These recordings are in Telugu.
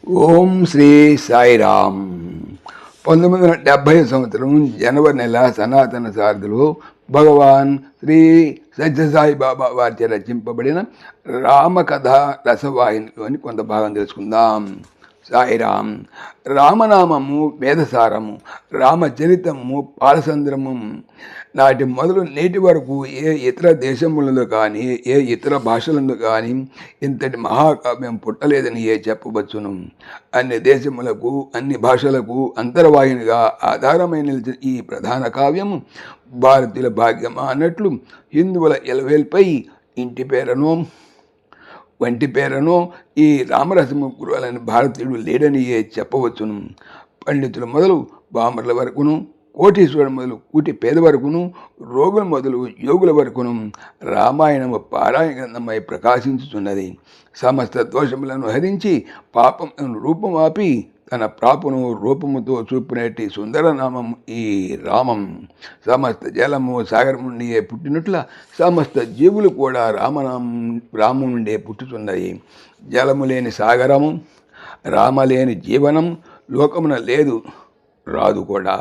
ఓం శ్రీ సాయిరామ్. 1970 సంవత్సరం జనవరి నెల సనాతన సారథిలో భగవాన్ శ్రీ సత్యసాయి బాబా వారిచే రచింపబడిన రామకథ రసవాహినిలోని కొంత భాగం తెలుసుకుందాం. సాయిరామ్. రామనామము వేదసారము, రామచరితము పాలసంద్రము. నాటి మొదలు నేటి వరకు ఏ ఇతర దేశములలో కానీ ఏ ఇతర భాషలందు కానీ ఇంతటి మహాకావ్యం పుట్టలేదని చెప్పవచ్చును. అన్ని దేశములకు అన్ని భాషలకు అంతర్వాహినిగా ఆధారమై నిలిచిన ఈ ప్రధాన కావ్యము భారతీయుల భాగ్యమా అన్నట్లు హిందువుల ఎలవేల్పై ఇంటి పేరనో వంటి పేరనో ఈ రామరసము గురువులని భారతీయుడు లేడని చెప్పవచ్చును. పండితులు మొదలు బామర్ల వరకును, కోటీశ్వరుడు మొదలు కూటి పేద వరకును, రోగుల మొదలు యోగుల వరకును రామాయణము పారాయణ గ్రంథమై ప్రకాశించుతున్నది. సమస్త దోషములను హరించి పాపములను రూపమాపి తన ప్రాపును రూపముతో చూపినట్టి సుందరనామం ఈ రామం. సమస్త జలము సాగరం నుండి పుట్టినట్ల సమస్త జీవులు కూడా రాము నుండే పుట్టుతున్నాయి. జలము లేని సాగరము, రామలేని జీవనం లోకమున లేదు, రాదు కూడా.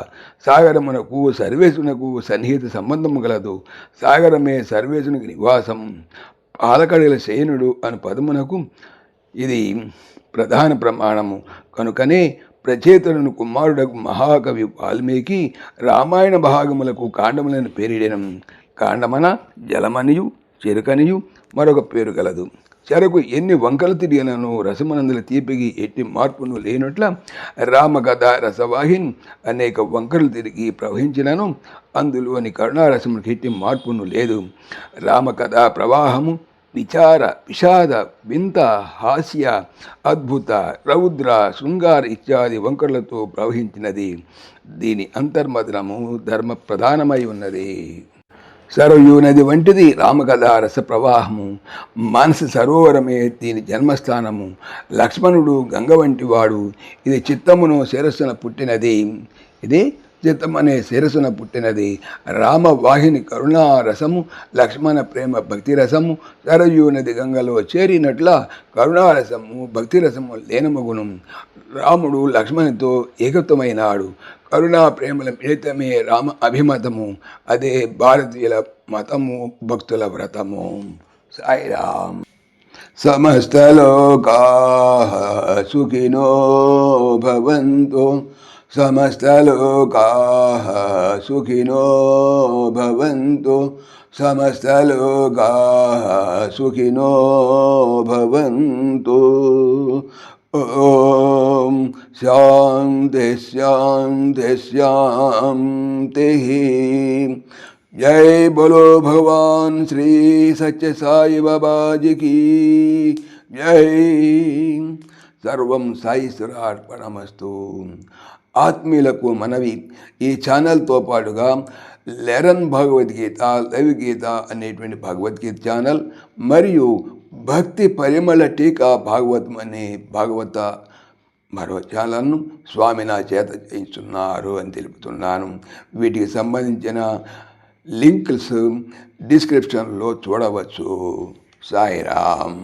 సాగరమునకు సర్వేశునకు సన్నిహిత సంబంధము గలదు. సాగరమే సర్వేశునికి నివాసం. పాలకడల శయనుడు అను పదమునకు ఇది ప్రధాన ప్రమాణము. కనుకనే ప్రచేతనుని కుమారుడకు మహాకవి వాల్మీకి రామాయణ భాగములకు కాండములను పేరిడెను. కాండమన జలమనియు చెరుకనియు మరొక పేరు గలదు. చెరకు ఎన్ని వంకలు తిరిగినను రసమనందుల తీపికి ఎట్టి మార్పును లేనట్ల రామకథ రసవాహిని అనేక వంకలు తిరిగి ప్రవహించినను అందులోని కరుణారసమునికి ఎట్టి మార్పును లేదు. రామకథ ప్రవాహము విచార, విషాద, వింత, హాస్య, అద్భుత, రౌద్ర, శృంగార ఇత్యాది వంకర్లతో ప్రవహించినది. దీని అంతర్మదనము ధర్మ ప్రధానమై ఉన్నది. సరయూ నది వంటిది రామకథ రస ప్రవాహము. మానస సరోవరమే దీని జన్మస్థానము. లక్ష్మణుడు గంగ వంటి వాడు. ఇది చిత్తమును శిరస్సున పుట్టినది. ఇది చిత్తమనే శిరస్సున పుట్టినది. రామవాహిని కరుణా రసము, లక్ష్మణ ప్రేమ భక్తి రసము. సరయూ నది గంగలో చేరినట్ల కరుణారసము భక్తిరసము లేనమగును. రాముడు లక్ష్మణునితో ఏకత్వమైనాడు. కరుణా ప్రేమల మిళితమే రామ అభిమతము. అదే భారతీయుల మతము, భక్తుల వ్రతము. సాయిరామ్. సమస్తలోకాః సుఖినో భవంతు, సమస్తలోకాః సుఖినో భవంతు, సమస్తలోకాః సుఖినో భవంతు. ఓం శాంతి శాంతి శాంతి. జై బోలో భగవాన్ శ్రీ సత్య సాయి బాబాజీకి జై. సర్వం సాయీశ్వరార్పణమస్తు. ఆత్మీయులకు మనవి, ఈ ఛానల్తో పాటుగా లెరన్ భగవద్గీత, లైవ్ గీత అనేటువంటి భగవద్గీత ఛానల్ మరియు భక్తి పరిమళ టీకా భాగవతం అనే భాగవత మరో ఛానల్ను స్వామి నా చేత చేయిస్తున్నారు అని తెలుపుతున్నాను. వీటికి సంబంధించిన లింక్స్ డిస్క్రిప్షన్లో చూడవచ్చు. సాయిరామ్.